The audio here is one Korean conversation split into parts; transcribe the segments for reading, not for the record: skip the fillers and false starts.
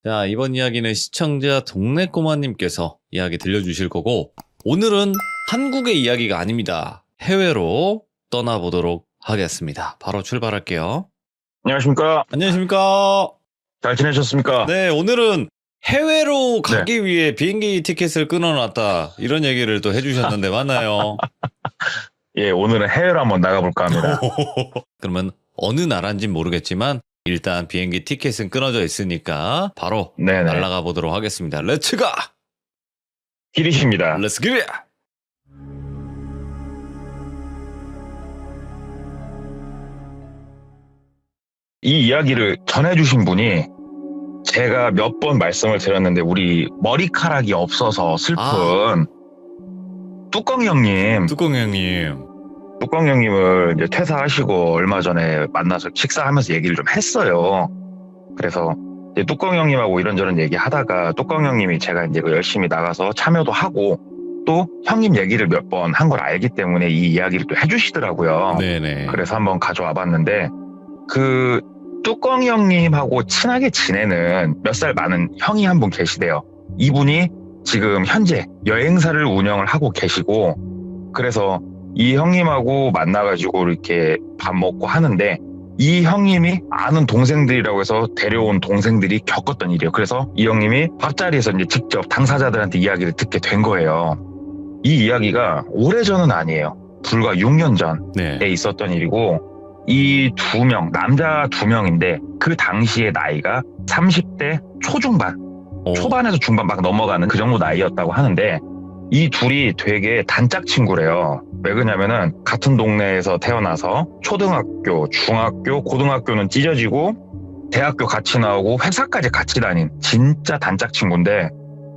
자, 이번 이야기는 시청자 동네꼬마님께서 이야기 들려주실 거고, 오늘은 한국의 이야기가 아닙니다. 해외로 떠나보도록 하겠습니다. 바로 출발할게요. 안녕하십니까. 안녕하십니까. 잘 지내셨습니까? 네, 오늘은 해외로 가기 위해 비행기 티켓을 끊어놨다, 이런 얘기를 또 해주셨는데 맞나요? 예, 오늘은 해외로 한번 나가볼까 합니다. 그러면 어느 나라인지는 모르겠지만 일단 비행기 티켓은 끊어져 있으니까 바로 네네. 날아가 보도록 하겠습니다. 렛츠 가! 길이십니다. 렛츠 기릿! 이 이야기를 전해주신 분이 제가 몇 번 말씀을 드렸는데 우리 머리카락이 없어서 슬픈 뚜껑이 형님. 뚜껑이 형님. 뚜껑이 형님을 이제 퇴사하시고 얼마 전에 만나서 식사하면서 얘기를 좀 했어요. 그래서 이제 뚜껑이 형님하고 이런저런 얘기 하다가 뚜껑이 형님이 제가 이제 열심히 나가서 참여도 하고 또 형님 얘기를 몇 번 한 걸 알기 때문에 이 이야기를 또 해주시더라고요. 네네. 그래서 한번 가져와 봤는데 그 뚜껑이 형님하고 친하게 지내는 몇 살 많은 형이 한 분 계시대요. 이분이 지금 현재 여행사를 운영을 하고 계시고, 그래서 이 형님하고 만나가지고 이렇게 밥 먹고 하는데 이 형님이 아는 동생들이라고 해서 데려온 동생들이 겪었던 일이에요. 그래서 이 형님이 밥자리에서 이제 직접 당사자들한테 이야기를 듣게 된 거예요. 이 이야기가 오래전은 아니에요. 불과 6년 전에 네. 있었던 일이고, 이 두 명, 남자 두 명인데 그 당시의 나이가 30대 초중반, 초반에서 중반 막 넘어가는 그 정도 나이였다고 하는데, 이 둘이 되게 단짝 친구래요. 왜 그러냐면은 같은 동네에서 태어나서 초등학교, 중학교, 고등학교는 찢어지고 대학교 같이 나오고 회사까지 같이 다닌 진짜 단짝 친구인데,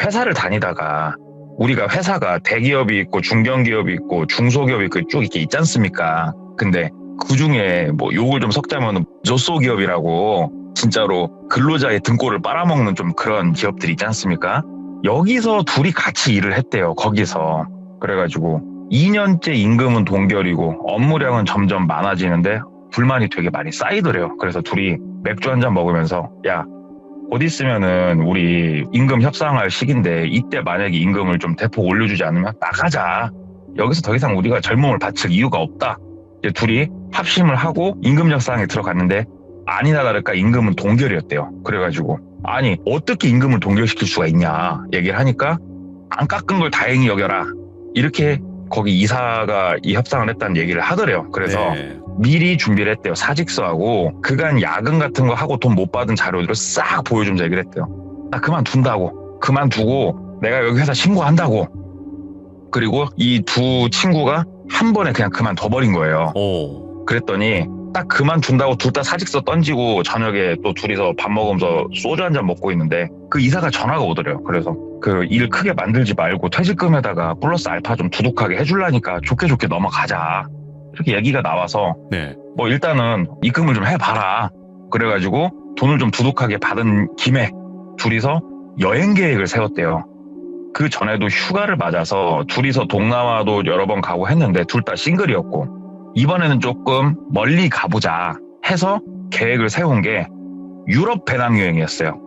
회사를 다니다가 우리가 회사가 대기업이 있고 중견기업이 있고 중소기업이 있고 쭉 이렇게 있지 않습니까? 근데 그 중에 뭐 욕을 좀 섞자면 조소기업이라고 진짜로 근로자의 등골을 빨아먹는 좀 그런 기업들이 있지 않습니까? 여기서 둘이 같이 일을 했대요. 거기서. 그래가지고 2년째 임금은 동결이고 업무량은 점점 많아지는데 불만이 되게 많이 쌓이더래요. 그래서 둘이 맥주 한잔 먹으면서 야, 곧 있으면은 우리 임금 협상할 시기인데 이때 만약에 임금을 좀 대폭 올려주지 않으면 나가자. 여기서 더 이상 우리가 젊음을 바칠 이유가 없다. 이제 둘이 합심을 하고 임금 협상에 들어갔는데 아니나 다를까 임금은 동결이었대요. 그래가지고 아니 어떻게 임금을 동결시킬 수가 있냐 얘기를 하니까 안 깎은 걸 다행히 여겨라. 이렇게 거기 이사가 이 협상을 했다는 얘기를 하더래요. 그래서 미리 준비를 했대요. 사직서하고 그간 야근 같은 거 하고 돈 못 받은 자료들을 싹 보여주면서 얘기를 했대요. 나 그만둔다고. 그만두고 내가 여기 회사 신고한다고. 그리고 이 두 친구가 한 번에 그냥 그만둬버린 거예요. 그랬더니 딱 그만둔다고 둘 다 사직서 던지고 저녁에 또 둘이서 밥 먹으면서 소주 한잔 먹고 있는데 그 이사가 전화가 오더래요. 그래서 그 일 크게 만들지 말고 퇴직금에다가 플러스 알파 좀 두둑하게 해주려니까 좋게 좋게 넘어가자. 이렇게 얘기가 나와서 뭐 일단은 입금을 좀 해봐라. 그래가지고 돈을 좀 두둑하게 받은 김에 둘이서 여행 계획을 세웠대요. 그 전에도 휴가를 맞아서 둘이서 동남아도 여러 번 가고 했는데 둘 다 싱글이었고 이번에는 조금 멀리 가보자 해서 계획을 세운 게 유럽 배낭여행이었어요.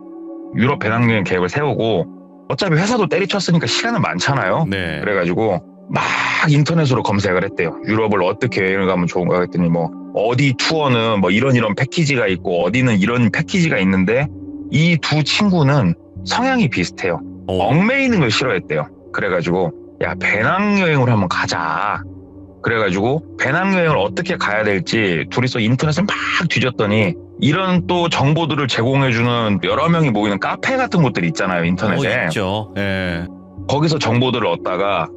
유럽 배낭여행 계획을 세우고 어차피 회사도 때리쳤으니까 시간은 많잖아요. 그래가지고 막 인터넷으로 검색을 했대요. 유럽을 어떻게 여행을 가면 좋은가 했더니 뭐 어디 투어는 뭐 이런 패키지가 있고 어디는 이런 패키지가 있는데 이 두 친구는 성향이 비슷해요. 얽매이는 걸 싫어했대요. 그래가지고 야 배낭여행으로 한번 가자. 그래가지고 배낭여행을 어떻게 가야 될지 둘이서 인터넷을 막 뒤졌더니 이런 또 정보들을 제공해주는 여러 명이 모이는 카페 같은 곳들이 있잖아요. 인터넷에. 있죠. 거기서 정보들을 얻다가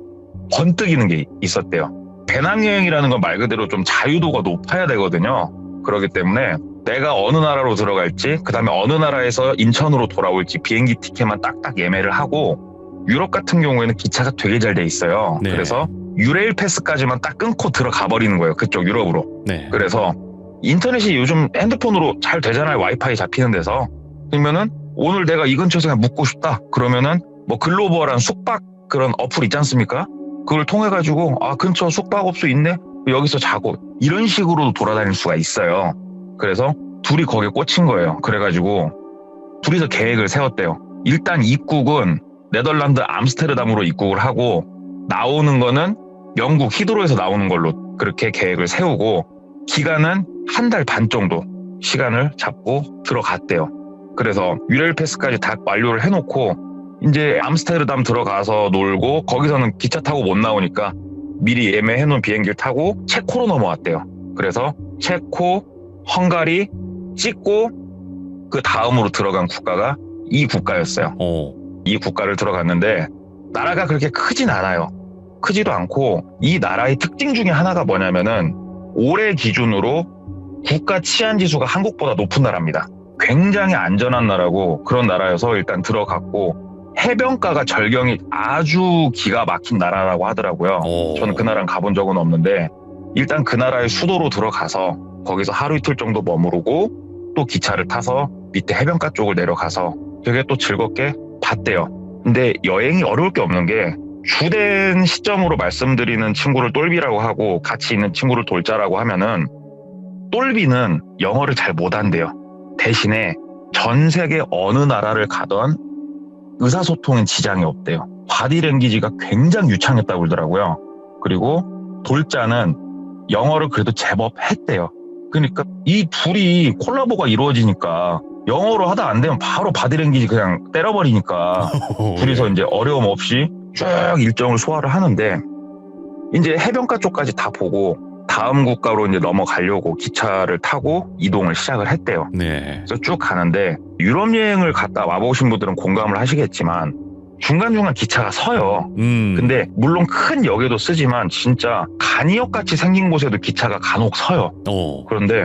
번뜩이는 게 있었대요. 배낭여행이라는 건 말 그대로 좀 자유도가 높아야 되거든요. 그렇기 때문에 내가 어느 나라로 들어갈지 그 다음에 어느 나라에서 인천으로 돌아올지 비행기 티켓만 딱딱 예매를 하고 유럽 같은 경우에는 기차가 되게 잘 돼 있어요. 그래서 유레일 패스까지만 딱 끊고 들어가 버리는 거예요. 그쪽 유럽으로. 그래서 인터넷이 요즘 핸드폰으로 잘 되잖아요. 와이파이 잡히는 데서. 그러면은 오늘 내가 이 근처에서 그냥 묵고 싶다. 그러면은 뭐 글로벌한 숙박 그런 어플 있지 않습니까? 그걸 통해 가지고 아 근처 숙박업소 있네. 여기서 자고 이런 식으로도 돌아다닐 수가 있어요. 그래서 둘이 거기에 꽂힌 거예요. 그래가지고 둘이서 계획을 세웠대요. 일단 입국은 네덜란드 암스테르담으로 입국을 하고 나오는 거는 영국 히드로에서 나오는 걸로 그렇게 계획을 세우고 기간은 1달 반 정도 시간을 잡고 들어갔대요. 그래서 유레일 패스까지 다 완료를 해놓고 이제 암스테르담 들어가서 놀고 거기서는 기차 타고 못 나오니까 미리 예매해놓은 비행기를 타고 체코로 넘어왔대요. 그래서 체코, 헝가리 찍고 그 다음으로 들어간 국가가 이 국가였어요. 이 국가를 들어갔는데 나라가 그렇게 크진 않아요. 크지도 않고 이 나라의 특징 중에 하나가 뭐냐면은 올해 기준으로 국가 치안 지수가 한국보다 높은 나라입니다. 굉장히 안전한 나라고 그런 나라여서 일단 들어갔고 해변가가 절경이 아주 기가 막힌 나라라고 하더라고요. 저는 그 나라는 가본 적은 없는데 일단 그 나라의 수도로 들어가서 거기서 하루 이틀 정도 머무르고 또 기차를 타서 밑에 해변가 쪽을 내려가서 되게 또 즐겁게 봤대요. 근데 여행이 어려울 게 없는 게 주된 시점으로 말씀드리는 친구를 똘비라고 하고 같이 있는 친구를 돌자라고 하면은 똘비는 영어를 잘 못한대요. 대신에 전 세계 어느 나라를 가던 의사소통엔 지장이 없대요. 바디랭귀지가 굉장히 유창했다고 그러더라고요. 그리고 돌자는 영어를 그래도 제법 했대요. 그러니까 이 둘이 콜라보가 이루어지니까 영어로 하다 안 되면 바로 바디랭귀지 그냥 때려버리니까 둘이서 이제 어려움 없이 쭉 일정을 소화를 하는데 이제 해변가 쪽까지 다 보고 다음 국가로 이제 넘어가려고 기차를 타고 이동을 시작을 했대요. 네. 그래서 쭉 가는데 유럽 여행을 갔다 와보신 분들은 공감을 하시겠지만 중간중간 기차가 서요. 근데 물론 큰 역에도 쓰지만 진짜 간이역 같이 생긴 곳에도 기차가 간혹 서요. 그런데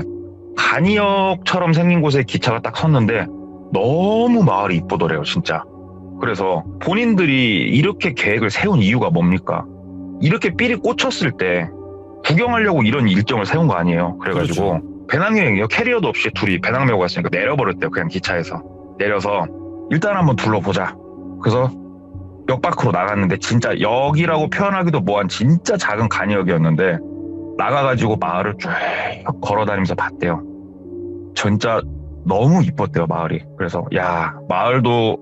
간이역처럼 생긴 곳에 기차가 딱 섰는데 너무 마을이 이쁘더래요, 진짜. 그래서 본인들이 이렇게 계획을 세운 이유가 뭡니까? 이렇게 삘이 꽂혔을 때 구경하려고 이런 일정을 세운 거 아니에요. 그래가지고 그렇죠. 배낭여행이요. 캐리어도 없이 둘이 배낭 메고 갔으니까 내려버렸대요. 그냥 기차에서. 내려서 일단 한번 둘러보자. 그래서 역 밖으로 나갔는데 진짜 역이라고 표현하기도 뭐한 진짜 작은 간이역이었는데 나가가지고 마을을 쭉 걸어다니면서 봤대요. 진짜 너무 이뻤대요, 마을이. 그래서 야, 마을도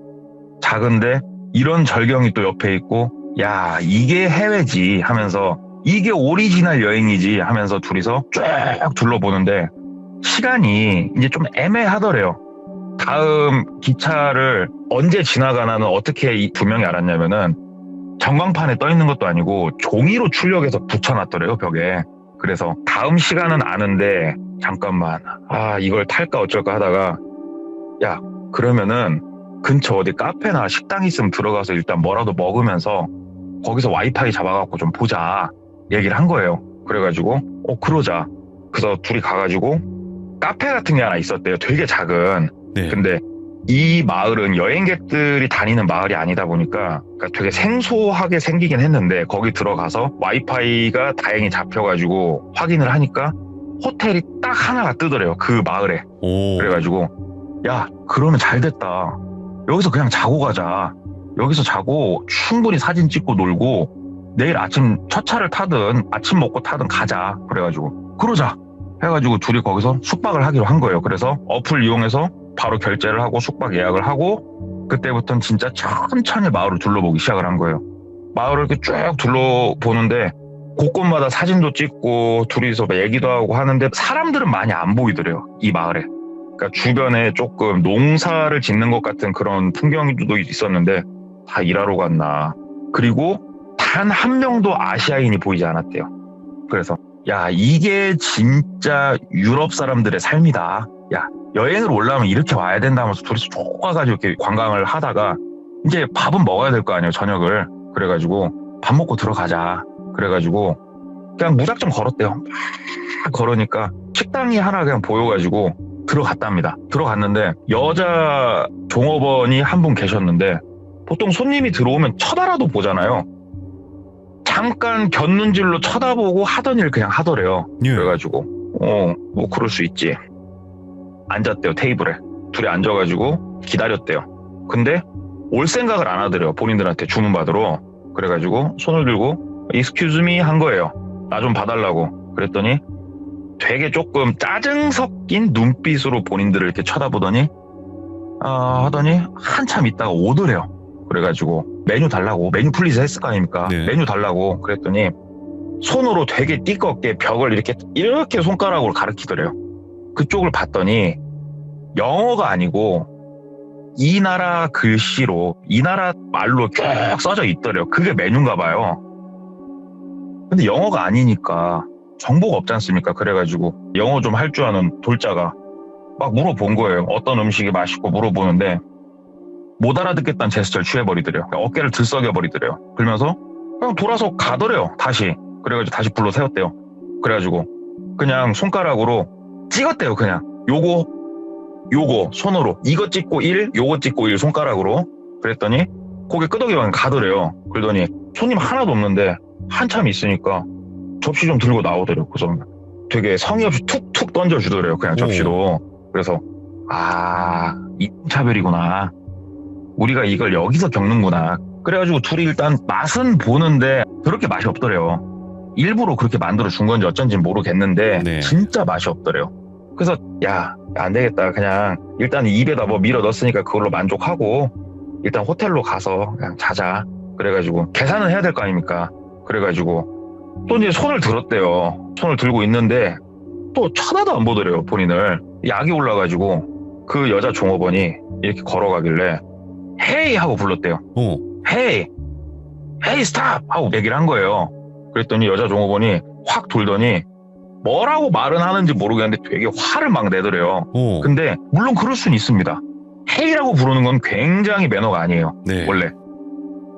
작은데 이런 절경이 또 옆에 있고 야, 이게 해외지 하면서 이게 오리지널 여행이지 하면서 둘이서 쭉 둘러보는데 시간이 이제 좀 애매하더래요. 다음 기차를 언제 지나가나는 어떻게 이 두 명이 알았냐면은 전광판에 떠 있는 것도 아니고 종이로 출력해서 붙여놨더래요, 벽에. 그래서 다음 시간은 아는데 잠깐만, 이걸 탈까 어쩔까 하다가 야, 그러면은 근처 어디 카페나 식당 있으면 들어가서 일단 뭐라도 먹으면서 거기서 와이파이 잡아갖고 좀 보자 얘기를 한 거예요. 그래가지고 그러자. 그래서 둘이 가가지고 카페 같은 게 하나 있었대요. 되게 작은. 네. 근데 이 마을은 여행객들이 다니는 마을이 아니다 보니까 그러니까 되게 생소하게 생기긴 했는데 거기 들어가서 와이파이가 다행히 잡혀가지고 확인을 하니까 호텔이 딱 하나가 뜨더래요. 그 마을에. 그래가지고 야, 그러면 잘 됐다. 여기서 그냥 자고 가자. 여기서 자고 충분히 사진 찍고 놀고 내일 아침 첫 차를 타든 아침 먹고 타든 가자. 그래가지고 그러자 해가지고 둘이 거기서 숙박을 하기로 한 거예요. 그래서 어플 이용해서 바로 결제를 하고 숙박 예약을 하고 그때부터는 진짜 천천히 마을을 둘러보기 시작을 한 거예요. 마을을 이렇게 쭉 둘러보는데 곳곳마다 사진도 찍고 둘이서 얘기도 하고 하는데 사람들은 많이 안 보이더래요, 이 마을에. 그러니까 주변에 조금 농사를 짓는 것 같은 그런 풍경도 있었는데 다 일하러 갔나. 그리고 단 한 명도 아시아인이 보이지 않았대요. 그래서 야, 이게 진짜 유럽 사람들의 삶이다. 야, 여행을 올라오면 이렇게 와야 된다면서 둘이서 쭉 가가지고 이렇게 관광을 하다가 이제 밥은 먹어야 될 거 아니에요, 저녁을. 그래가지고 밥 먹고 들어가자. 그래가지고 그냥 무작정 걸었대요. 막 걸으니까 식당이 하나 그냥 보여가지고 들어갔답니다. 들어갔는데 여자 종업원이 한 분 계셨는데 보통 손님이 들어오면 쳐다라도 보잖아요. 잠깐 곁눈질로 쳐다보고 하던 일 그냥 하더래요. 그래가지고 뭐 그럴 수 있지. 앉았대요, 테이블에. 둘이 앉아가지고 기다렸대요. 근데 올 생각을 안 하더래요, 본인들한테 주문 받으러. 그래가지고 손을 들고 excuse me 한 거예요. 나 좀 봐달라고. 그랬더니 되게 조금 짜증 섞인 눈빛으로 본인들을 이렇게 쳐다보더니 하더니 한참 있다가 오더래요. 그래가지고 메뉴 달라고, 메뉴 플리즈 했을 거 아닙니까? 네. 메뉴 달라고 그랬더니 손으로 되게 띠껍게 벽을 이렇게 손가락으로 가리키더래요. 그쪽을 봤더니 영어가 아니고 이 나라 글씨로, 이 나라 말로 쭉 써져 있더래요. 그게 메뉴인가 봐요. 근데 영어가 아니니까 정보가 없지 않습니까? 그래가지고 영어 좀 할 줄 아는 돌자가 막 물어본 거예요. 어떤 음식이 맛있고 물어보는데 못 알아듣겠다는 제스처를 취해버리더래요. 어깨를 들썩여버리더래요. 그러면서 그냥 돌아서 가더래요. 다시. 그래가지고 다시 불러 세웠대요. 그래가지고 그냥 손가락으로 찍었대요. 그냥 요거 손으로 이거 찍고 1, 요거 찍고 1 손가락으로. 그랬더니 고개 끄덕이면 가더래요. 그러더니 손님 하나도 없는데 한참 있으니까 접시 좀 들고 나오더래요. 그래서 되게 성의 없이 툭툭 던져주더래요. 그냥 접시로. 그래서 이차별이구나. 우리가 이걸 여기서 겪는구나. 그래가지고 둘이 일단 맛은 보는데 그렇게 맛이 없더래요. 일부러 그렇게 만들어준 건지 어쩐지 모르겠는데 네. 진짜 맛이 없더래요. 그래서 야, 안 되겠다. 그냥 일단 입에다 뭐 밀어 넣었으니까 그걸로 만족하고 일단 호텔로 가서 그냥 자자. 그래가지고 계산은 해야 될 거 아닙니까? 그래가지고 또 이제 손을 들었대요. 손을 들고 있는데 또 쳐다도 안 보더래요. 본인을. 약이 올라가지고 그 여자 종업원이 이렇게 걸어가길래 헤이 하고 불렀대요. 헤이 스탑 하고 얘기를 한 거예요. 그랬더니 여자 종업원이 확 돌더니 뭐라고 말은 하는지 모르겠는데 되게 화를 막 내더래요. 근데 물론 그럴 수는 있습니다. 헤이라고 부르는 건 굉장히 매너가 아니에요. 네. 원래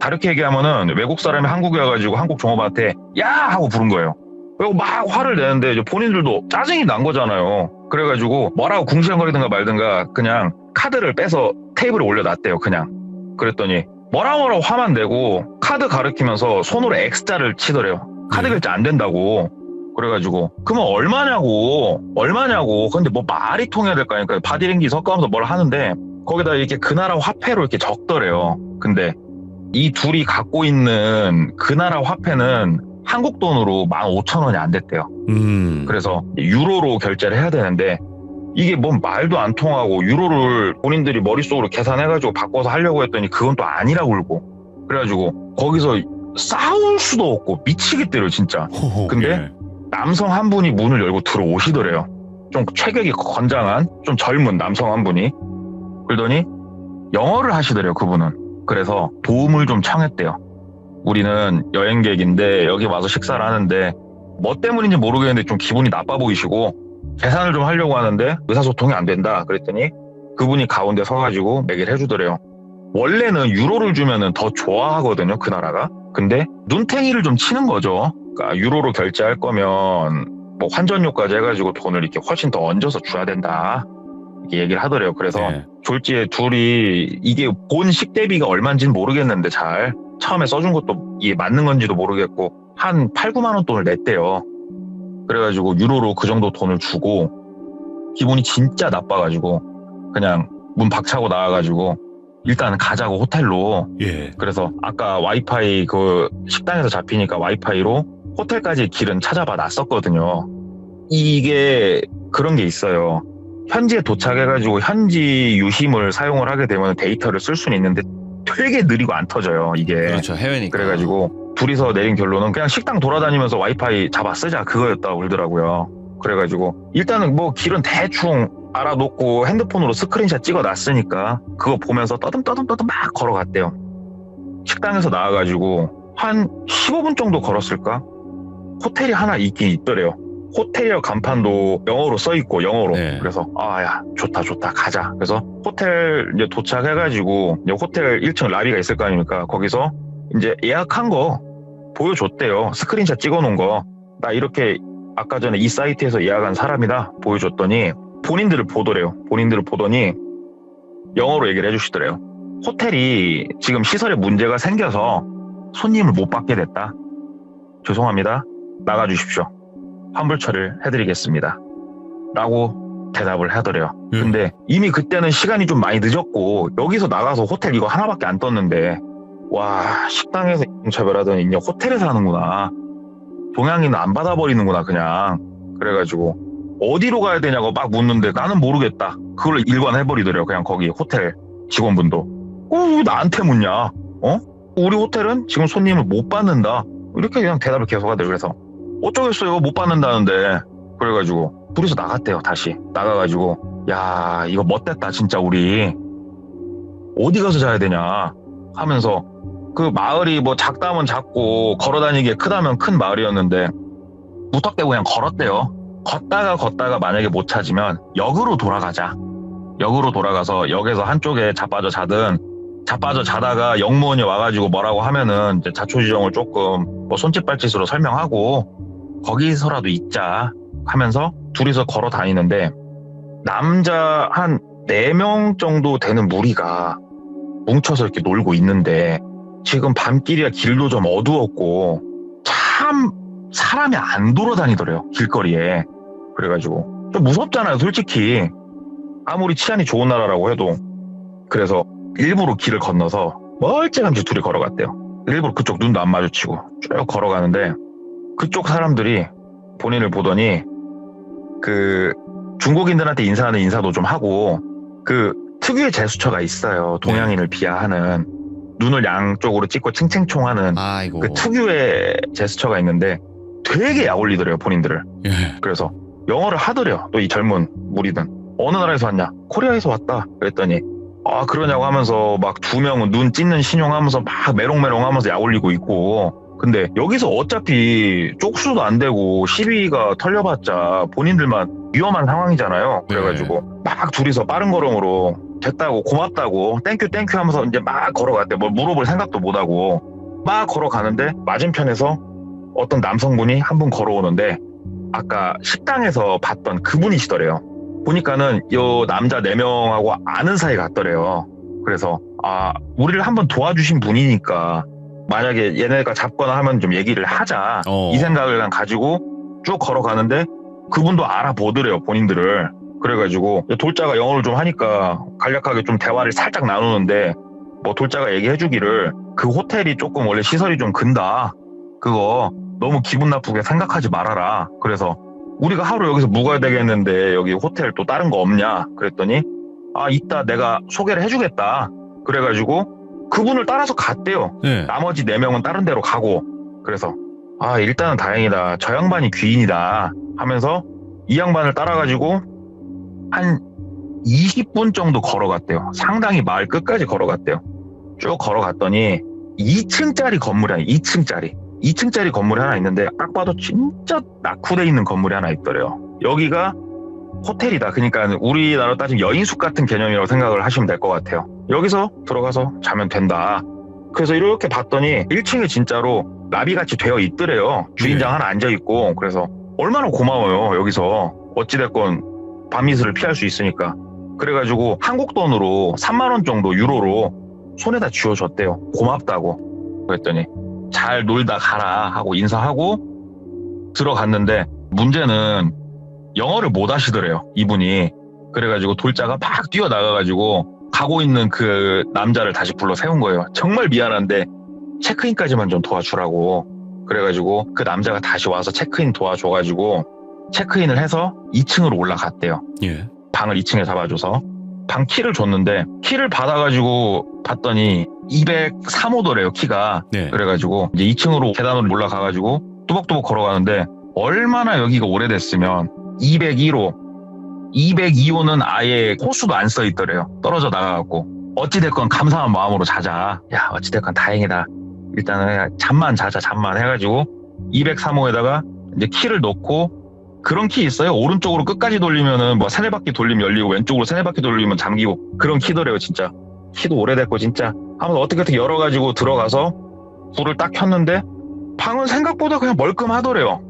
다르게 얘기하면은 외국 사람이 한국에 와가지고 한국 종업원한테 야 하고 부른 거예요. 그리고 막 화를 내는데 이제 본인들도 짜증이 난 거잖아요. 그래가지고 뭐라고 궁시렁거리든가 말든가 그냥 카드를 빼서 테이블에 올려놨대요. 그냥. 그랬더니 뭐라고 화만 내고 카드 가리키면서 손으로 X자를 치더래요. 카드 결제 안 된다고. 그래가지고 그러면 얼마냐고. 근데 뭐 말이 통해야 될 거 아니까 바디랭귀지 섞어가면서 뭘 하는데 거기다 이렇게 그 나라 화폐로 이렇게 적더래요. 근데 이 둘이 갖고 있는 그 나라 화폐는 한국 돈으로 15,000원이 안 됐대요. 그래서 유로로 결제를 해야 되는데 이게 뭔 말도 안 통하고 유로를 본인들이 머릿속으로 계산해가지고 바꿔서 하려고 했더니 그건 또 아니라고 그러고 그래가지고 거기서 싸울 수도 없고 미치겠대요 진짜. 근데 남성 한 분이 문을 열고 들어오시더래요. 좀 체격이 건장한 좀 젊은 남성 한 분이. 그러더니 영어를 하시더래요 그분은. 그래서 도움을 좀 청했대요. 우리는 여행객인데 여기 와서 식사를 하는데 뭐 때문인지 모르겠는데 좀 기분이 나빠 보이시고 계산을 좀 하려고 하는데 의사소통이 안 된다. 그랬더니 그분이 가운데 서가지고 얘기를 해주더래요. 원래는 유로를 주면은 더 좋아하거든요 그 나라가. 근데 눈탱이를 좀 치는 거죠. 그러니까 유로로 결제할 거면 뭐 환전료까지 해가지고 돈을 이렇게 훨씬 더 얹어서 줘야 된다. 이렇게 얘기를 하더래요. 그래서 졸지에 둘이 이게 본 식대비가 얼마인지는 모르겠는데 잘 처음에 써준 것도 이게 맞는 건지도 모르겠고 한 8, 9만 원 돈을 냈대요. 그래가지고 유로로 그 정도 돈을 주고 기분이 진짜 나빠가지고 그냥 문 박차고 나와가지고 일단 가자고 호텔로. 그래서 아까 와이파이 그 식당에서 잡히니까 와이파이로 호텔까지 길은 찾아봐 놨었거든요. 이게 그런 게 있어요. 현지에 도착해가지고 현지 유심을 사용을 하게 되면 데이터를 쓸 수는 있는데 되게 느리고 안 터져요 이게. 그렇죠. 해외니까. 그래가지고 둘이서 내린 결론은 그냥 식당 돌아다니면서 와이파이 잡아 쓰자 그거였다고 그러더라고요. 그래가지고 일단은 뭐 길은 대충 알아놓고 핸드폰으로 스크린샷 찍어놨으니까 그거 보면서 떠듬떠듬 막 걸어갔대요. 식당에서 나와가지고 한 15분 정도 걸었을까? 호텔이 하나 있긴 있더래요. 호텔이어 간판도 영어로 써있고 영어로. 그래서 야 좋다 가자. 그래서 호텔 이제 도착해가지고 이제 호텔 1층 라비가 있을 거 아닙니까? 거기서 이제 예약한 거 보여줬대요. 스크린샷 찍어놓은 거. 나 이렇게 아까 전에 이 사이트에서 예약한 사람이다 보여줬더니 본인들을 보더래요. 본인들을 보더니 영어로 얘기를 해주시더래요. 호텔이 지금 시설에 문제가 생겨서 손님을 못 받게 됐다. 죄송합니다. 나가주십시오. 환불 처리를 해드리겠습니다. 라고 대답을 하더래요. 근데 이미 그때는 시간이 좀 많이 늦었고 여기서 나가서 호텔 이거 하나밖에 안 떴는데 와 식당에서 인차별하더니 이제 호텔에서 하는구나. 동양인은 안 받아버리는구나 그냥. 그래가지고 어디로 가야 되냐고 막 묻는데 나는 모르겠다. 그걸 일관해버리더래요. 그냥 거기 호텔 직원분도. 왜 나한테 묻냐? 우리 호텔은 지금 손님을 못 받는다. 이렇게 그냥 대답을 계속 하더래요. 그래서 어쩌겠어요. 못 받는다는데. 그래가지고 둘이서 나갔대요. 다시 나가가지고 야 이거 못됐다 진짜 우리. 어디 가서 자야 되냐 하면서 그 마을이 뭐 작다면 작고 걸어다니기에 크다면 큰 마을이었는데 무턱대고 그냥 걸었대요. 걷다가 만약에 못 찾으면 역으로 돌아가자. 역으로 돌아가서 역에서 한쪽에 자빠져 자든 자빠져 자다가 역무원이 와가지고 뭐라고 하면은 이제 자초지종을 조금 뭐 손짓발짓으로 설명하고 거기서라도 있자 하면서 둘이서 걸어 다니는데 남자 한 4명 정도 되는 무리가 뭉쳐서 이렇게 놀고 있는데 지금 밤길이라 길도 좀 어두웠고 참 사람이 안 돌아다니더래요. 길거리에. 그래가지고 좀 무섭잖아요. 솔직히. 아무리 치안이 좋은 나라라고 해도. 그래서 일부러 길을 건너서 멀찌감치 둘이 걸어갔대요. 일부러 그쪽 눈도 안 마주치고 쭉 걸어가는데 그쪽 사람들이 본인을 보더니 그 중국인들한테 인사하는 인사도 좀 하고 그 특유의 제스처가 있어요. 동양인을 비하하는 눈을 양쪽으로 찍고 칭칭총하는 아이고. 그 특유의 제스처가 있는데 되게 약올리더래요. 본인들을. 예. 그래서 영어를 하더래요. 또 이 젊은 무리든. 어느 나라에서 왔냐? 코리아에서 왔다. 그랬더니 아 그러냐고 하면서 막 2명은 눈 찢는 신용하면서 막 메롱메롱하면서 약올리고 있고 근데 여기서 어차피 쪽수도 안 되고 시비가 털려봤자 본인들만 위험한 상황이잖아요. 그래가지고 막 둘이서 빠른 걸음으로 됐다고 고맙다고 땡큐 하면서 이제 막 걸어갔대. 뭘 물어볼 생각도 못하고 막 걸어가는데 맞은편에서 어떤 남성분이 한 분 걸어오는데 아까 식당에서 봤던 그분이시더래요. 보니까는 요 남자 4명하고 아는 사이 같더래요. 그래서 우리를 한번 도와주신 분이니까 만약에 얘네가 잡거나 하면 좀 얘기를 하자 이 생각을 난 가지고 쭉 걸어가는데 그분도 알아보더래요. 본인들을. 그래가지고 돌자가 영어를 좀 하니까 간략하게 좀 대화를 살짝 나누는데 뭐 돌자가 얘기해주기를 그 호텔이 조금 원래 시설이 좀 근다. 그거 너무 기분 나쁘게 생각하지 말아라. 그래서 우리가 하루 여기서 묵어야 되겠는데 여기 호텔 또 다른 거 없냐? 그랬더니 이따 내가 소개를 해주겠다. 그래가지고 그분을 따라서 갔대요. 네. 나머지 4명은 다른 데로 가고. 그래서 일단은 다행이다. 저 양반이 귀인이다 하면서 이 양반을 따라가지고 한 20분 정도 걸어갔대요. 상당히 마을 끝까지 걸어갔대요. 쭉 걸어갔더니 2층짜리 건물이 아니에요. 2층짜리 건물이 하나 있는데 딱 봐도 진짜 낙후돼 있는 건물이 하나 있더래요. 여기가 호텔이다. 그러니까 우리나라로 따지면 여인숙 같은 개념이라고 생각을 하시면 될 것 같아요. 여기서 들어가서 자면 된다. 그래서 이렇게 봤더니 1층에 진짜로 나비같이 되어 있더래요. 주인장 하나 앉아있고. 그래서 얼마나 고마워요. 여기서 어찌됐건 밤이슬을 피할 수 있으니까. 그래가지고 한국 돈으로 3만 원 정도 유로로 손에다 쥐어줬대요. 고맙다고. 그랬더니 잘 놀다 가라 하고 인사하고 들어갔는데 문제는 영어를 못 하시더래요. 이분이. 그래가지고 돌자가 막 뛰어나가가지고 가고 있는 그 남자를 다시 불러 세운 거예요. 정말 미안한데 체크인까지만 좀 도와주라고. 그래가지고 그 남자가 다시 와서 체크인 도와줘가지고 체크인을 해서 2층으로 올라갔대요. 예. 방을 2층에 잡아줘서 방 키를 줬는데 키를 받아가지고 봤더니 203호더래요. 키가. 네. 그래가지고 이제 2층으로 계단으로 올라가가지고 뚜벅뚜벅 걸어가는데 얼마나 여기가 오래됐으면 202호는 아예 호수도 안 써 있더래요. 떨어져 나가갖고 어찌됐건 감사한 마음으로 자자. 야 어찌됐건 다행이다. 일단은 잠만 자자. 잠만 해가지고 203호에다가 이제 키를 넣고 그런 키 있어요. 오른쪽으로 끝까지 돌리면은 뭐 3-4바퀴 돌리면 열리고 왼쪽으로 3-4바퀴 돌리면 잠기고 그런 키더래요. 진짜 키도 오래됐고 진짜 아무튼 어떻게 열어가지고 들어가서 불을 딱 켰는데 방은 생각보다 그냥 멀끔하더래요.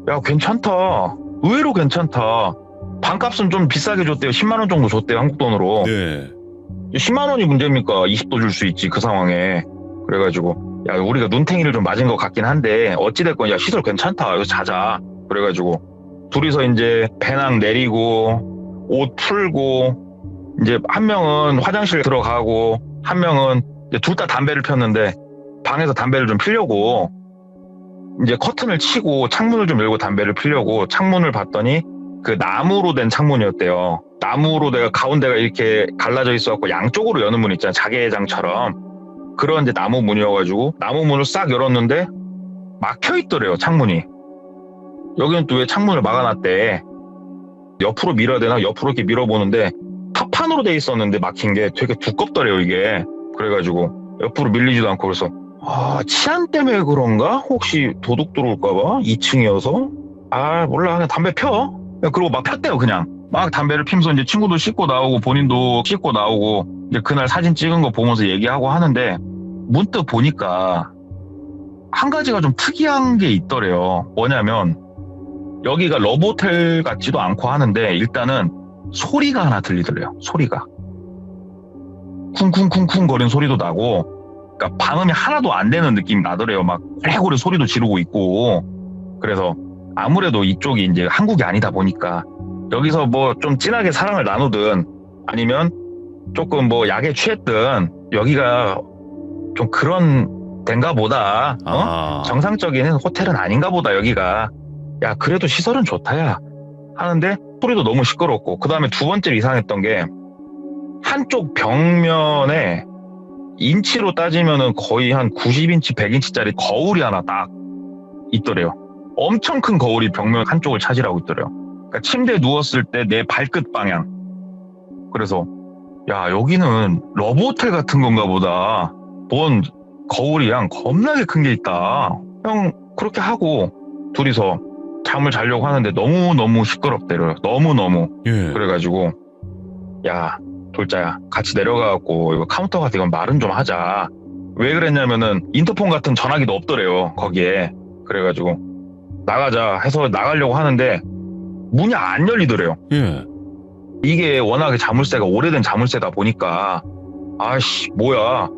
야 괜찮다. 의외로 괜찮다. 방값은 좀 비싸게 줬대요. 10만 원 정도 줬대요. 한국 돈으로. 네. 10만 원이 문제입니까? 20도 줄 수 있지 그 상황에. 그래가지고 야 우리가 눈탱이를 좀 맞은 것 같긴 한데 어찌됐건 야 시설 괜찮다. 여기서 자자. 그래가지고 둘이서 이제 배낭 내리고 옷 풀고 이제 한 명은 화장실 들어가고 한 명은 이제 둘 다 담배를 폈는데 방에서 담배를 좀 피려고 이제 커튼을 치고 창문을 좀 열고 담배를 피려고 창문을 봤더니 그 나무로 된 창문이었대요. 나무로 내가 가운데가 이렇게 갈라져 있어갖고 양쪽으로 여는 문 있잖아요. 자개장처럼. 그런 이제 나무 문이어가지고 나무 문을 싹 열었는데 막혀 있더래요, 창문이. 여기는 또 왜 창문을 막아놨대. 옆으로 밀어야 되나? 옆으로 이렇게 밀어보는데 합판으로 돼 있었는데 막힌 게 되게 두껍더래요, 이게. 그래가지고 옆으로 밀리지도 않고 그래서 치안 때문에 그런가? 혹시 도둑 들어올까봐? 2층이어서? 몰라. 그냥 담배 펴. 그리고 막 폈대요, 그냥. 막 담배를 피면서 이제 친구도 씻고 나오고 본인도 씻고 나오고 이제 그날 사진 찍은 거 보면서 얘기하고 하는데 문득 보니까 한 가지가 좀 특이한 게 있더래요. 뭐냐면 여기가 러브호텔 같지도 않고 하는데 일단은 소리가 하나 들리더래요. 소리가. 쿵쿵쿵쿵 거리는 소리도 나고 그러니까 방음이 하나도 안 되는 느낌이 나더래요. 막 고래고래 소리도 지르고 있고. 그래서 아무래도 이쪽이 이제 한국이 아니다 보니까 여기서 뭐 좀 진하게 사랑을 나누든 아니면 조금 뭐 약에 취했든 여기가 좀 그런 데인가 보다. 정상적인 호텔은 아닌가 보다 여기가. 야 그래도 시설은 좋다 야 하는데 소리도 너무 시끄럽고 그 다음에 두 번째로 이상했던 게 한쪽 벽면에 인치로 따지면은 거의 한 90인치 100인치짜리 거울이 하나 딱 있더래요. 엄청 큰 거울이 벽면 한쪽을 차지하고 있더래요. 그러니까 침대에 누웠을 때 내 발끝 방향. 그래서 야 여기는 러브호텔 같은 건가 보다. 뭔 거울이 양 겁나게 큰 게 있다. 형 그렇게 하고 둘이서 잠을 자려고 하는데 너무너무 시끄럽대요. 너무너무. 예. 그래가지고 야 돌자야 같이 내려가갖고 이거 카운터 가서 이건 말은 좀 하자. 왜 그랬냐면은 인터폰 같은 전화기도 없더래요 거기에. 그래가지고 나가자 해서 나가려고 하는데 문이 안 열리더래요. 예. 이게 워낙에 자물쇠가 오래된 자물쇠다 보니까 아씨 뭐야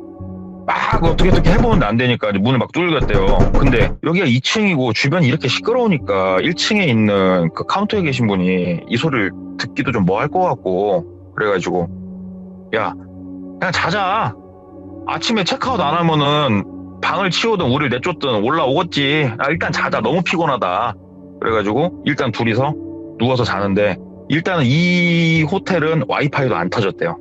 막 어떻게 해보는데 안 되니까 문을 막 뚫렸대요. 근데 여기가 2층이고 주변이 이렇게 시끄러우니까 1층에 있는 그 카운터에 계신 분이 이 소리를 듣기도 좀 뭐 할 것 같고 그래가지고 야 그냥 자자. 아침에 체크아웃 안 하면은 방을 치우든 우리를 내쫓든 올라오겠지. 일단 자자. 너무 피곤하다. 그래가지고 일단 둘이서 누워서 자는데 일단은 이 호텔은 와이파이도 안 터졌대요.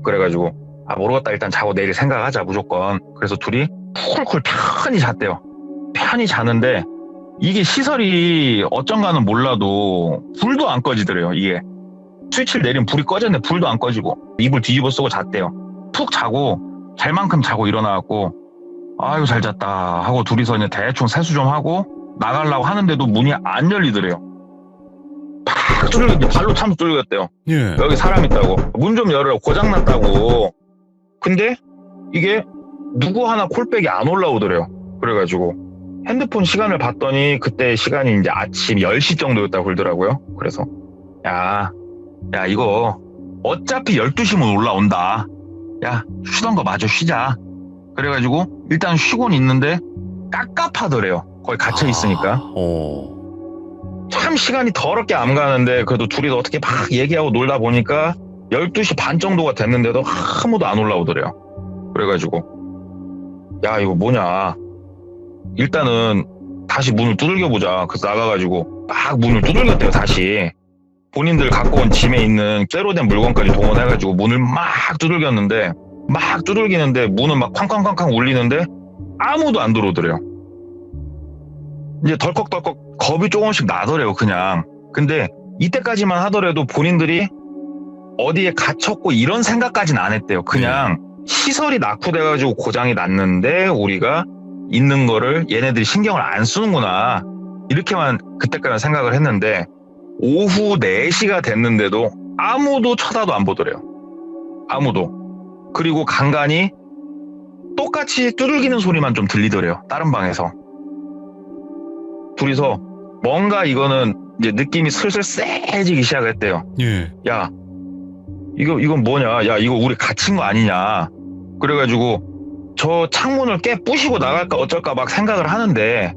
그래가지고 모르겠다. 일단 자고 내일 생각하자 무조건. 그래서 둘이 쿨쿨 편히 잤대요. 편히 자는데 이게 시설이 어쩐가는 몰라도 불도 안 꺼지더래요. 이게 스위치를 내리면 불이 꺼졌는데 불도 안 꺼지고 이불 뒤집어 쓰고 잤대요. 푹 자고 잘 만큼 자고 일어나갖고 아유 잘 잤다 하고 둘이서 이제 대충 세수 좀 하고 나가려고 하는데도 문이 안 열리더래요. 팍 뚫려 발로 차면서 뚫렸대요. 예. 여기 사람 있다고 문 좀 열으라고 고장났다고. 근데 이게 누구 하나 콜백이 안 올라오더래요. 그래가지고 핸드폰 시간을 봤더니 그때 시간이 이제 아침 10시 정도였다고 그러더라고요. 그래서 야 이거 어차피 12시면 올라온다. 야 쉬던 거 마저 쉬자. 그래가지고 일단 쉬고는 있는데 깝깝하더래요. 거기 갇혀 있으니까. 참 시간이 더럽게 안 가는데 그래도 둘이서 어떻게 막 얘기하고 놀다 보니까 12시 반 정도가 됐는데도 아무도 안 올라오더래요. 그래가지고 야 이거 뭐냐. 일단은 다시 문을 두들겨보자. 그래서 나가가지고 막 문을 두들겼대요. 다시 본인들 갖고 온 짐에 있는 쇠로 된 물건까지 동원해가지고 문을 막 두들겼는데 막 두들기는데 문은 막 쾅쾅쾅쾅 울리는데 아무도 안 들어오더래요. 이제 덜컥덜컥 겁이 조금씩 나더래요 그냥. 근데 이때까지만 하더라도 본인들이 어디에 갇혔고 이런 생각까지는 안 했대요. 그냥 시설이 낙후돼가지고 고장이 났는데 우리가 있는 거를 얘네들이 신경을 안 쓰는구나 이렇게만 그때까지 생각을 했는데 오후 4시가 됐는데도 아무도 쳐다도 안 보더래요. 아무도. 그리고 간간히 똑같이 두들기는 소리만 좀 들리더래요. 다른 방에서. 둘이서 뭔가 이거는 이제 느낌이 슬슬 쎄해지기 시작했대요. 예. 야 이건 뭐냐. 야 이거 우리 갇힌 거 아니냐. 그래가지고 저 창문을 부시고 나갈까 어쩔까 막 생각을 하는데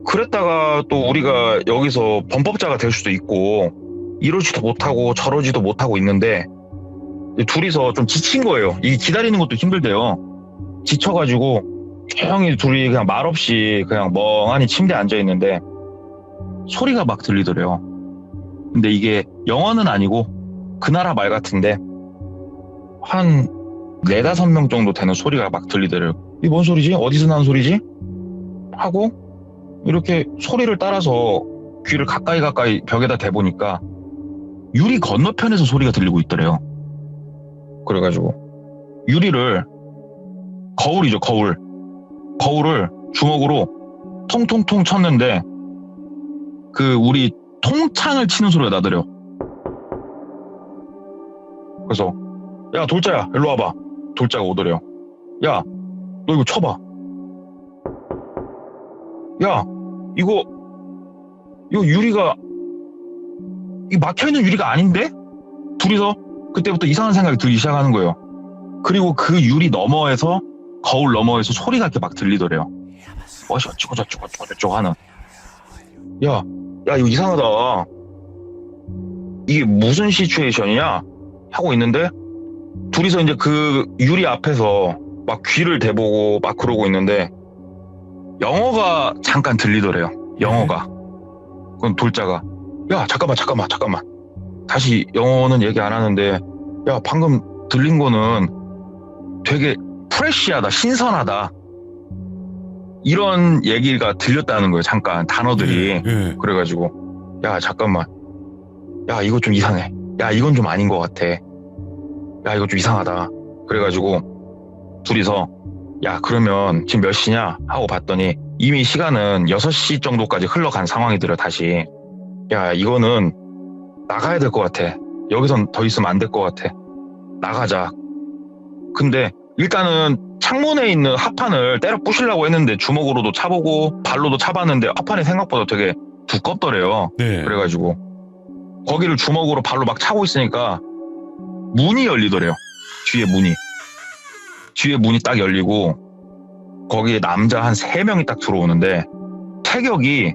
그랬다가 또 우리가 여기서 범법자가 될 수도 있고 이러지도 못하고 저러지도 못하고 있는데 둘이서 좀 지친 거예요. 이게 기다리는 것도 힘들대요. 지쳐가지고 조용히 둘이 그냥 말없이 그냥 멍하니 침대에 앉아있는데 소리가 막 들리더래요. 근데 이게 영어는 아니고 그 나라 말 같은데 한 4-5명 정도 되는 소리가 막 들리더래요. 이게 뭔 소리지? 어디서 나는 소리지? 하고 이렇게 소리를 따라서 귀를 가까이 벽에다 대보니까 유리 건너편에서 소리가 들리고 있더래요. 그래가지고 유리를 거울이죠, 거울을 주먹으로 통통통 쳤는데 그 우리 통창을 치는 소리가 나더래요. 그래서 야 돌자야 일로 와봐. 돌자가 오더래요. 야 너 이거 쳐봐. 야 이거 유리가 이 막혀있는 유리가 아닌데? 둘이서 그때부터 이상한 생각이 들기 시작하는 거예요. 그리고 그 유리 너머에서 거울 너머에서 소리가 이렇게 막 들리더래요. 어쩌고 저쩌고 하는. 야 이거 이상하다. 이게 무슨 시츄에이션이냐 하고 있는데 둘이서 이제 그 유리 앞에서 막 귀를 대보고 막 그러고 있는데 영어가 잠깐 들리더래요. 영어가. 그럼 돌자가 야 잠깐만 다시 영어는 얘기 안 하는데 야 방금 들린 거는 되게 프레시하다, 신선하다 이런 얘기가 들렸다는 거예요. 잠깐 단어들이. 그래가지고 야 잠깐만 야 이거 좀 이상해. 야 이건 좀 아닌 것 같아. 야 이거 좀 이상하다. 그래가지고 둘이서 야 그러면 지금 몇 시냐 하고 봤더니 이미 시간은 6시 정도까지 흘러간 상황이더라. 다시 야 이거는 나가야 될 것 같아. 여기선 더 있으면 안 될 것 같아. 나가자. 근데 일단은 창문에 있는 합판을 때려 부시려고 했는데 주먹으로도 차보고 발로도 차봤는데 합판이 생각보다 되게 두껍더래요. 네. 그래가지고 거기를 주먹으로 발로 막 차고 있으니까 문이 열리더래요. 뒤에 문이 딱 열리고 거기에 남자 한 3명이 딱 들어오는데 체격이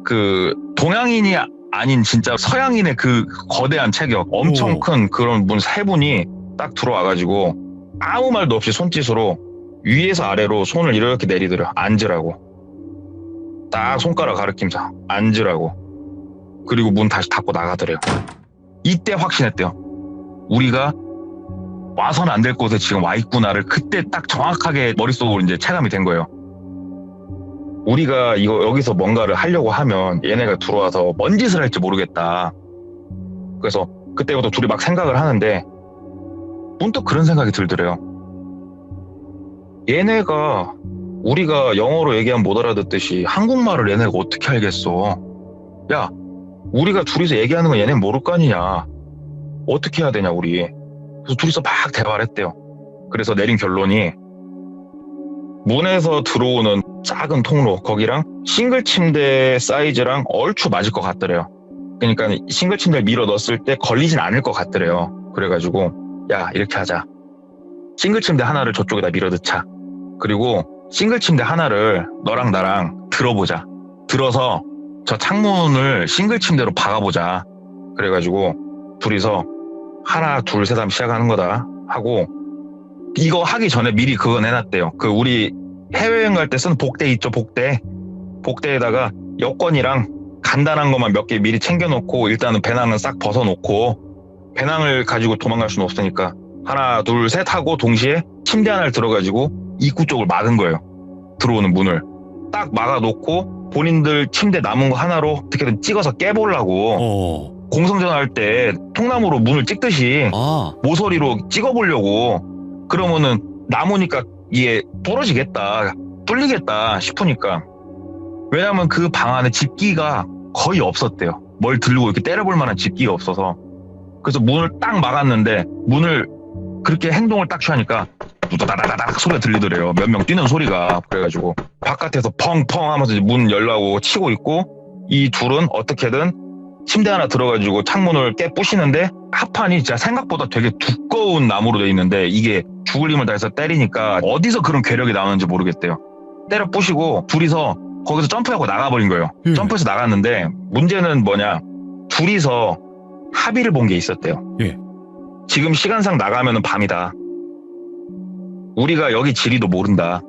그 동양인이 아닌 진짜 서양인의 그 거대한 체격, 엄청 큰 그런 분 3분이 딱 들어와가지고 아무 말도 없이 손짓으로 위에서 아래로 손을 이렇게 내리더래요. 앉으라고. 딱 손가락 가리키면서 앉으라고. 그리고 문 다시 닫고 나가더래요. 이때 확신했대요. 우리가 와서는 안 될 곳에 지금 와 있구나를 그때 딱 정확하게 머릿속으로 이제 체감이 된 거예요. 우리가 여기서 뭔가를 하려고 하면 얘네가 들어와서 뭔 짓을 할지 모르겠다. 그래서 그때부터 둘이 막 생각을 하는데 문득 그런 생각이 들더래요. 얘네가 우리가 영어로 얘기하면 못 알아듣듯이 한국말을 얘네가 어떻게 알겠어. 야 우리가 둘이서 얘기하는 건 얘네는 모를 거 아니냐. 어떻게 해야 되냐 우리. 그래서 둘이서 막 대화를 했대요. 그래서 내린 결론이 문에서 들어오는 작은 통로 거기랑 싱글 침대 사이즈랑 얼추 맞을 것 같더래요. 그러니까 싱글 침대를 밀어 넣었을 때 걸리진 않을 것 같더래요. 그래가지고 야 이렇게 하자. 싱글 침대 하나를 저쪽에다 밀어 넣자. 그리고 싱글 침대 하나를 너랑 나랑 들어보자. 들어서 저 창문을 싱글 침대로 박아보자. 그래가지고 둘이서 하나 둘 셋 하면 시작하는 거다 하고 이거 하기 전에 미리 그거 내놨대요. 그 우리 해외여행 갈 때 쓰는 복대 있죠. 복대에다가 여권이랑 간단한 것만 몇 개 미리 챙겨놓고 일단은 배낭은 싹 벗어놓고 배낭을 가지고 도망갈 수는 없으니까 하나 둘 셋 하고 동시에 침대 하나를 들어가지고 입구 쪽을 막은 거예요. 들어오는 문을 딱 막아놓고 본인들 침대 남은 거 하나로 어떻게든 찍어서 깨보려고 공성전화 할 때 통나무로 문을 찍듯이 모서리로 찍어보려고. 그러면은 남으니까 이게 부러지겠다 뚫리겠다 싶으니까. 왜냐면 그 방 안에 집기가 거의 없었대요. 뭘 들고 이렇게 때려볼 만한 집기가 없어서. 그래서 문을 딱 막았는데 문을 그렇게 행동을 딱 취하니까 두다다다닥 소리가 들리더래요. 몇 명 뛰는 소리가. 그래가지고 바깥에서 펑펑 하면서 문 열라고 치고 있고 이 둘은 어떻게든 침대 하나 들어가지고 창문을 깨부시는데 합판이 진짜 생각보다 되게 두꺼운 나무로 돼 있는데 이게 죽을 힘을 다해서 때리니까 어디서 그런 괴력이 나오는지 모르겠대요. 때려 부시고 둘이서 거기서 점프하고 나가버린 거예요. 점프해서 나갔는데 문제는 뭐냐, 둘이서 합의를 본 게 있었대요. 지금 시간상 나가면 밤이다. 우리가 여기 지리도 모른다.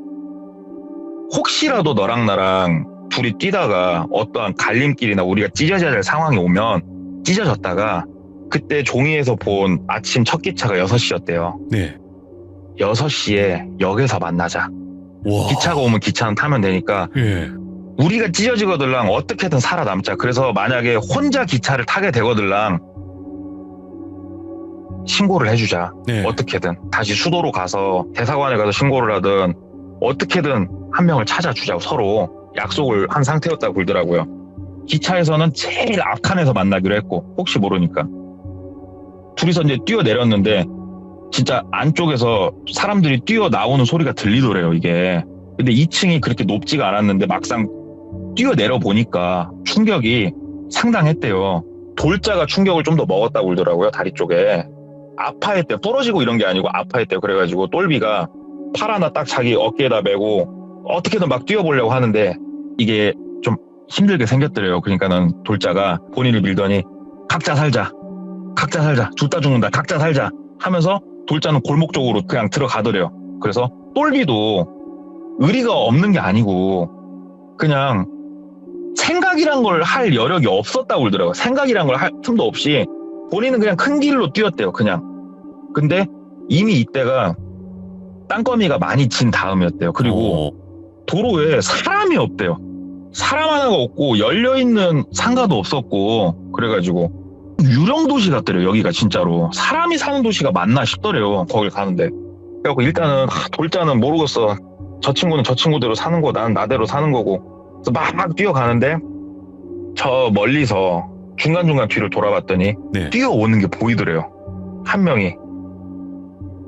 혹시라도 너랑 나랑 둘이 뛰다가 어떠한 갈림길이나 우리가 찢어져야 될 상황이 오면 찢어졌다가 그때 종이에서 본 아침 첫 기차가 6시였대요. 네. 6시에 역에서 만나자. 와. 기차가 오면 기차는 타면 되니까 예. 우리가 찢어지거들랑 어떻게든 살아남자. 그래서 만약에 혼자 기차를 타게 되거들랑 신고를 해주자. 네. 어떻게든 다시 수도로 가서 대사관에 가서 신고를 하든 어떻게든 한 명을 찾아주자고 서로 약속을 한 상태였다고 그러더라고요. 기차에서는 제일 앞칸에서 만나기로 했고 혹시 모르니까 둘이서 이제 뛰어내렸는데 진짜 안쪽에서 사람들이 뛰어나오는 소리가 들리더래요 이게. 근데 2층이 그렇게 높지가 않았는데 막상 뛰어내려 보니까 충격이 상당했대요. 돌자가 충격을 좀 더 먹었다고 그러더라고요. 다리 쪽에 아파했대요. 부러지고 이런 게 아니고 아파했대요. 그래가지고 똘비가 팔 하나 딱 자기 어깨에다 메고 어떻게든 막 뛰어보려고 하는데 이게 좀 힘들게 생겼더래요. 그러니까는 돌자가 본인을 밀더니 각자 살자 죽다 죽는다 각자 살자 하면서 돌자는 골목 쪽으로 그냥 들어가더래요. 그래서 똘비도 의리가 없는 게 아니고 그냥 생각이란 걸 할 여력이 없었다고 그러더라고요. 생각이란 걸 할 틈도 없이 본인은 그냥 큰 길로 뛰었대요. 그냥. 근데 이미 이때가 땅거미가 많이 진 다음이었대요. 그리고 도로에 사람이 없대요. 사람 하나가 없고 열려있는 상가도 없었고 그래가지고 유령도시 같더래요. 여기가 진짜로 사람이 사는 도시가 맞나 싶더래요. 거길 가는데. 그래갖고 일단은 돌자는 모르겠어. 저 친구는 저 친구대로 사는 거 나는 나대로 사는 거고 그래서 막 뛰어가는데 저 멀리서 중간중간 뒤를 돌아봤더니 네. 뛰어오는 게 보이더래요. 한 명이.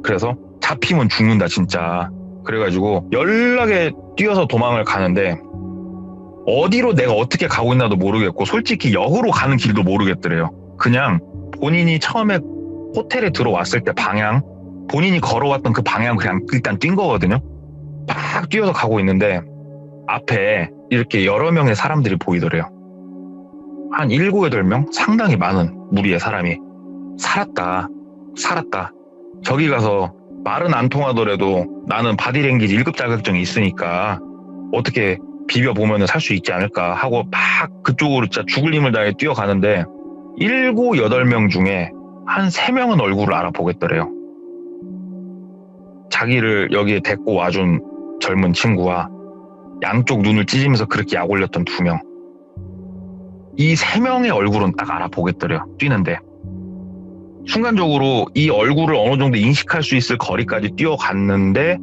그래서 잡히면 죽는다 진짜. 그래가지고 연락에 뛰어서 도망을 가는데 어디로 내가 어떻게 가고 있나도 모르겠고 솔직히 역으로 가는 길도 모르겠더래요. 그냥 본인이 처음에 호텔에 들어왔을 때 방향 본인이 걸어왔던 그 방향 그냥 일단 뛴 거거든요. 막 뛰어서 가고 있는데 앞에 이렇게 여러 명의 사람들이 보이더래요. 한 7, 8명? 상당히 많은 무리의 사람이 살았다. 저기 가서 말은 안 통하더라도 나는 바디랭귀지 1급 자격증이 있으니까 어떻게 비벼보면 살 수 있지 않을까 하고 막 그쪽으로 진짜 죽을 힘을 다해 뛰어가는데 7, 8명 중에 한 3명은 얼굴을 알아보겠더래요. 자기를 여기에 데리고 와준 젊은 친구와 양쪽 눈을 찢으면서 그렇게 약 올렸던 2명. 이 3명의 얼굴은 딱 알아보겠더래요. 뛰는데. 순간적으로 이 얼굴을 어느 정도 인식할 수 있을 거리까지 뛰어갔는데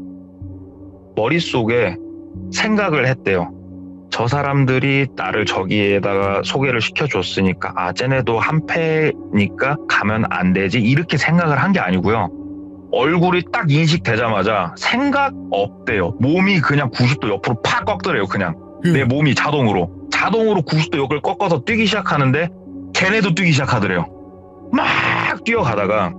머릿속에 생각을 했대요. 저 사람들이 나를 저기에다가 소개를 시켜줬으니까 쟤네도 한패니까 가면 안 되지 이렇게 생각을 한 게 아니고요. 얼굴이 딱 인식되자마자 생각 없대요. 몸이 그냥 90도 옆으로 팍 꺾더래요. 그냥 내 몸이 자동으로 90도 옆을 꺾어서 뛰기 시작하는데 걔네도 뛰기 시작하더래요. 막 뛰어가다가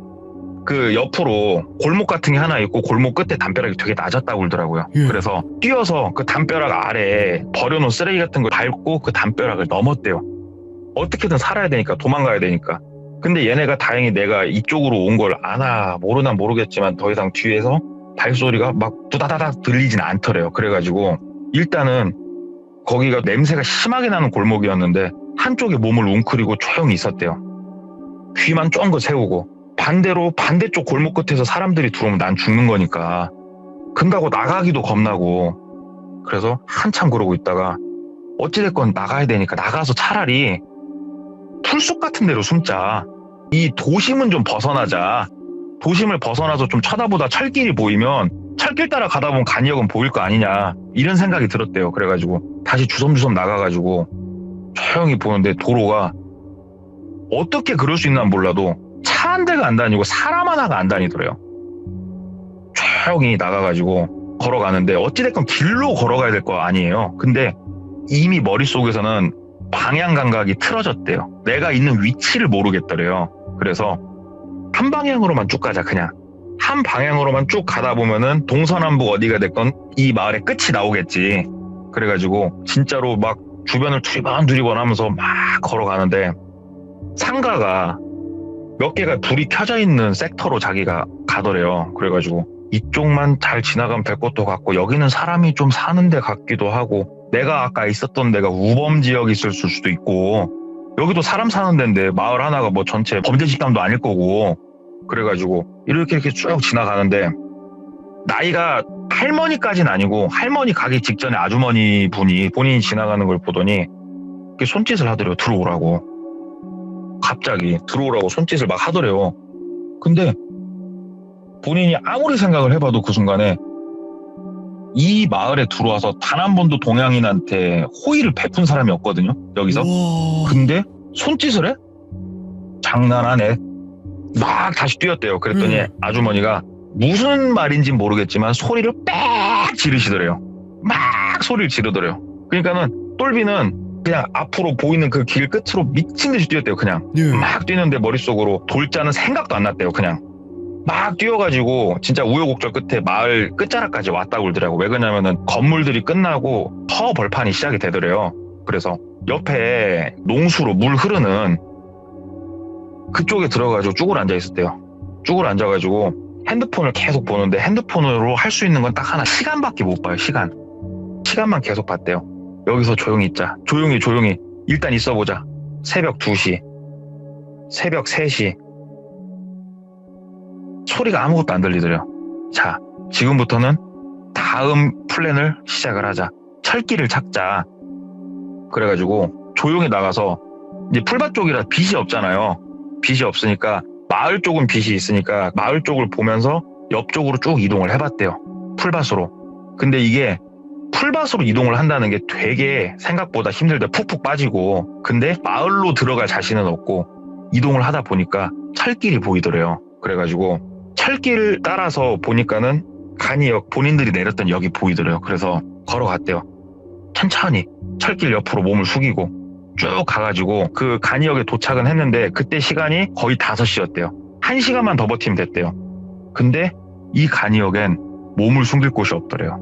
그 옆으로 골목 같은 게 하나 있고 골목 끝에 담벼락이 되게 낮았다고 그러더라고요. 그래서 뛰어서 그 담벼락 아래에 버려놓은 쓰레기 같은 걸 밟고 그 담벼락을 넘었대요. 어떻게든 살아야 되니까 도망가야 되니까. 근데 얘네가 다행히 내가 이쪽으로 온 걸 아나 모르나 모르겠지만 더 이상 뒤에서 발소리가 막 두다다닥 들리진 않더래요. 그래가지고 일단은 거기가 냄새가 심하게 나는 골목이었는데 한쪽에 몸을 웅크리고 조용히 있었대요. 귀만 쫑긋 세우고 반대로 반대쪽 골목 끝에서 사람들이 들어오면 난 죽는 거니까 근가고 나가기도 겁나고 그래서 한참 그러고 있다가 어찌됐건 나가야 되니까 나가서 차라리 풀숲 같은 데로 숨자. 이 도심은 좀 벗어나자. 도심을 벗어나서 좀 쳐다보다 철길이 보이면 철길 따라 가다 보면 간이역은 보일 거 아니냐 이런 생각이 들었대요. 그래가지고 다시 주섬주섬 나가가지고 조용히 보는데 도로가 어떻게 그럴 수 있나 몰라도 차 한 대가 안 다니고 사람 하나가 안 다니더래요. 조용히 나가가지고 걸어가는데 어찌됐건 길로 걸어가야 될 거 아니에요. 근데 이미 머릿속에서는 방향 감각이 틀어졌대요. 내가 있는 위치를 모르겠더래요. 그래서 한 방향으로만 쭉 가자. 그냥 한 방향으로만 쭉 가다 보면은 동서남북 어디가 됐건 이 마을의 끝이 나오겠지. 그래가지고 진짜로 막 주변을 두리번 하면서 막 걸어가는데 상가가 몇 개가 불이 켜져 있는 섹터로 자기가 가더래요. 그래가지고 이쪽만 잘 지나가면 될 것도 같고 여기는 사람이 좀 사는 데 같기도 하고 내가 아까 있었던 데가 우범 지역이 있을 수도 있고 여기도 사람 사는 데인데 마을 하나가 뭐 전체 범죄 집단도 아닐 거고 그래가지고 이렇게 쭉 지나가는데 나이가 할머니까지는 아니고 할머니 가기 직전에 아주머니 분이 본인이 지나가는 걸 보더니 손짓을 하더래요. 들어오라고. 갑자기 들어오라고 손짓을 막 하더래요. 근데 본인이 아무리 생각을 해봐도 그 순간에 이 마을에 들어와서 단 한 번도 동양인한테 호의를 베푼 사람이 없거든요. 여기서. 우와. 근데 손짓을 해? 장난하네. 막 다시 뛰었대요. 그랬더니 아주머니가 무슨 말인지 모르겠지만 소리를 빽 지르시더래요. 막 소리를 지르더래요. 그러니까는 똘비는 그냥 앞으로 보이는 그 길 끝으로 미친 듯이 뛰었대요. 그냥 예. 막 뛰는데 머릿속으로 돌자는 생각도 안 났대요. 그냥 막 뛰어가지고 진짜 우여곡절 끝에 마을 끝자락까지 왔다고 그러더라고. 왜 그러냐면은 건물들이 끝나고 터 벌판이 시작이 되더래요. 그래서 옆에 농수로 물 흐르는 그쪽에 들어가지고 쭈글 앉아 있었대요. 쭈글 앉아가지고 핸드폰을 계속 보는데 핸드폰으로 할 수 있는 건 딱 하나, 시간밖에 못 봐요. 시간만 계속 봤대요. 여기서 조용히 있자. 조용히 일단 있어보자. 새벽 2시, 새벽 3시 소리가 아무것도 안 들리더래요. 자, 지금부터는 다음 플랜을 시작을 하자. 철길을 찾자. 그래가지고 조용히 나가서 이제 풀밭 쪽이라 빛이 없잖아요. 빛이 없으니까 마을 쪽은 빛이 있으니까 마을 쪽을 보면서 옆쪽으로 쭉 이동을 해봤대요. 풀밭으로. 근데 이게 풀밭으로 이동을 한다는 게 되게 생각보다 힘들대. 푹푹 빠지고. 근데 마을로 들어갈 자신은 없고 이동을 하다 보니까 철길이 보이더래요. 그래가지고 철길 따라서 보니까는 간이역, 본인들이 내렸던 역이 보이더래요. 그래서 걸어갔대요. 천천히 철길 옆으로 몸을 숙이고 쭉 가가지고 그 간이역에 도착은 했는데 그때 시간이 거의 5시였대요. 1시간만 더 버티면 됐대요. 근데 이 간이역엔 몸을 숨길 곳이 없더래요.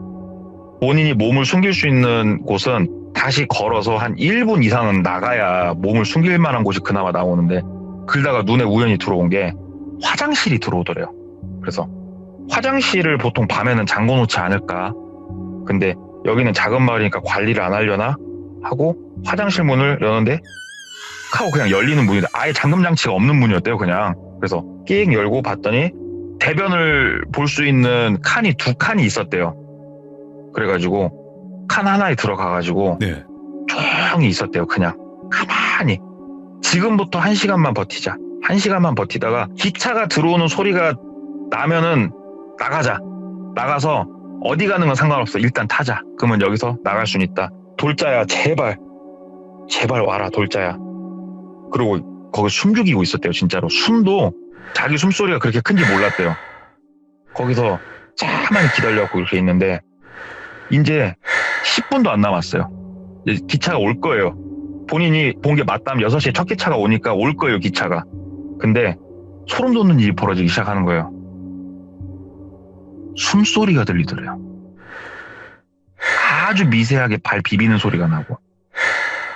본인이 몸을 숨길 수 있는 곳은 다시 걸어서 한 1분 이상은 나가야 몸을 숨길 만한 곳이 그나마 나오는데 그러다가 눈에 우연히 들어온 게 화장실이 들어오더래요. 그래서 화장실을 보통 밤에는 잠궈 놓지 않을까. 근데 여기는 작은 마을이니까 관리를 안 하려나 하고 화장실 문을 여는데 하고 그냥 열리는 문인데 아예 잠금 장치가 없는 문이었대요. 그냥. 그래서 끼익 열고 봤더니 대변을 볼 수 있는 칸이 2칸이 있었대요. 그래가지고 칸 하나에 들어가가지고 네. 조용히 있었대요. 그냥 가만히. 지금부터 1시간만 버티자. 1시간만 버티다가 기차가 들어오는 소리가 나면은 나가자. 나가서 어디 가는 건 상관없어. 일단 타자. 그러면 여기서 나갈 수는 있다. 돌자야, 제발 와라, 돌자야. 그리고 거기 숨죽이고 있었대요. 진짜로. 숨도 자기 숨소리가 그렇게 큰지 몰랐대요. 거기서 가만히 기다려갖고 이렇게 있는데 이제 10분도 안 남았어요. 이제 기차가 올 거예요. 본인이 본 게 맞다면 6시에 첫 기차가 오니까 올 거예요, 기차가. 근데 소름 돋는 일이 벌어지기 시작하는 거예요. 숨소리가 들리더래요. 아주 미세하게 발 비비는 소리가 나고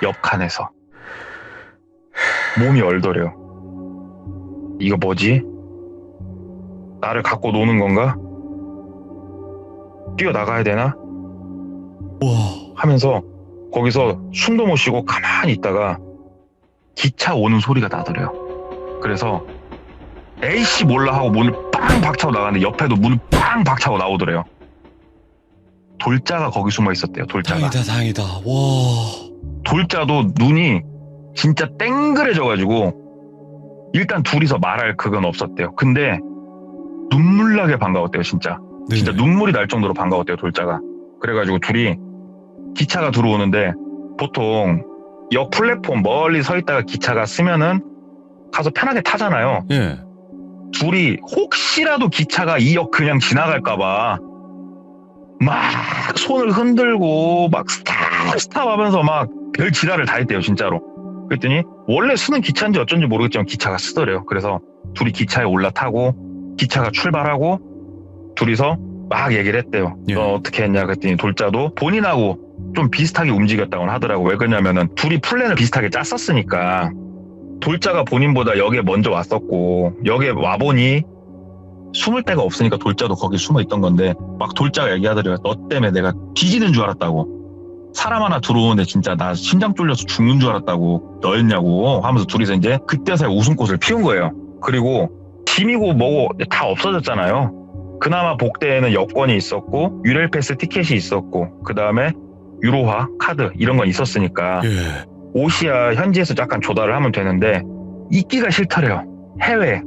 옆 칸에서 몸이 얼더래요. 이거 뭐지? 나를 갖고 노는 건가? 뛰어나가야 되나? 하면서 거기서 숨도 못 쉬고 가만히 있다가 기차 오는 소리가 나더래요. 그래서 에이씨 몰라 하고 문을 빵 박차고 나가는데 옆에도 문을 빵 박차고 나오더래요. 돌자가 거기 숨어 있었대요. 돌자가. 다행이다. 와. 돌자도 눈이 진짜 땡그레져가지고 일단 둘이서 말할 그건 없었대요. 근데 눈물나게 반가웠대요. 진짜. 네. 진짜 눈물이 날 정도로 반가웠대요. 돌자가. 그래가지고 둘이 기차가 들어오는데 보통 역 플랫폼 멀리 서 있다가 기차가 쓰면은 가서 편하게 타잖아요. 예. 둘이 혹시라도 기차가 이 역 그냥 지나갈까봐 막 손을 흔들고 막 스탑 하면서 막 별 지랄을 다 했대요. 진짜로. 그랬더니 원래 쓰는 기차인지 어쩐지 모르겠지만 기차가 쓰더래요. 그래서 둘이 기차에 올라타고 기차가 출발하고 둘이서 막 얘기를 했대요. 예. 너 어떻게 했냐 그랬더니 돌자도 본인하고 좀 비슷하게 움직였다고 하더라고. 왜 그러냐면은 둘이 플랜을 비슷하게 짰었으니까. 돌자가 본인보다 역에 먼저 왔었고 역에 와보니 숨을 데가 없으니까 돌자도 거기 숨어 있던 건데 막 돌자가 얘기하더래요. 너 때문에 내가 뒤지는 줄 알았다고. 사람 하나 들어오는데 진짜 나 심장 쫄려서 죽는 줄 알았다고, 너였냐고 하면서 둘이서 이제 그때서야 웃음꽃을 피운 거예요. 그리고 짐이고 뭐고 다 없어졌잖아요. 그나마 복대에는 여권이 있었고 유렐패스 티켓이 있었고 그 다음에 유로화 카드 이런 건 있었으니까 예. 옷이야 현지에서 약간 조달을 하면 되는데 있기가 싫더래요. 해외.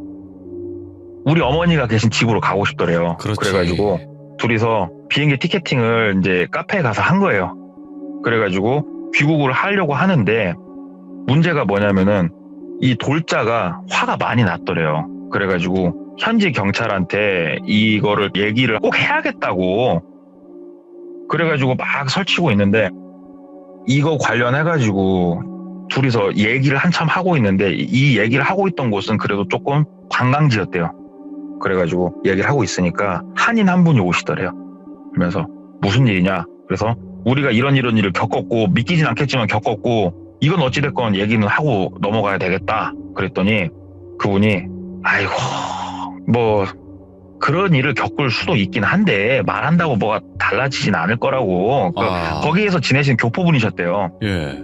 우리 어머니가 계신 집으로 가고 싶더래요. 그렇지. 그래가지고 둘이서 비행기 티켓팅을 이제 카페에 가서 한 거예요. 그래가지고 귀국을 하려고 하는데 문제가 뭐냐면은 이 돌자가 화가 많이 났더래요. 그래가지고 현지 경찰한테 이거를 얘기를 꼭 해야겠다고 그래가지고 막 설치고 있는데 이거 관련해가지고 둘이서 얘기를 한참 하고 있는데 이 얘기를 하고 있던 곳은 그래도 조금 관광지였대요. 그래가지고 얘기를 하고 있으니까 한인 한 분이 오시더래요. 그러면서 무슨 일이냐? 그래서 우리가 이런 일을 겪었고 믿기진 않겠지만 겪었고 이건 어찌됐건 얘기는 하고 넘어가야 되겠다. 그랬더니 그분이 아이고 뭐 그런 일을 겪을 수도 있긴 한데 말한다고 뭐가 달라지진 않을 거라고 거기에서 지내신 교포분이셨대요. 예.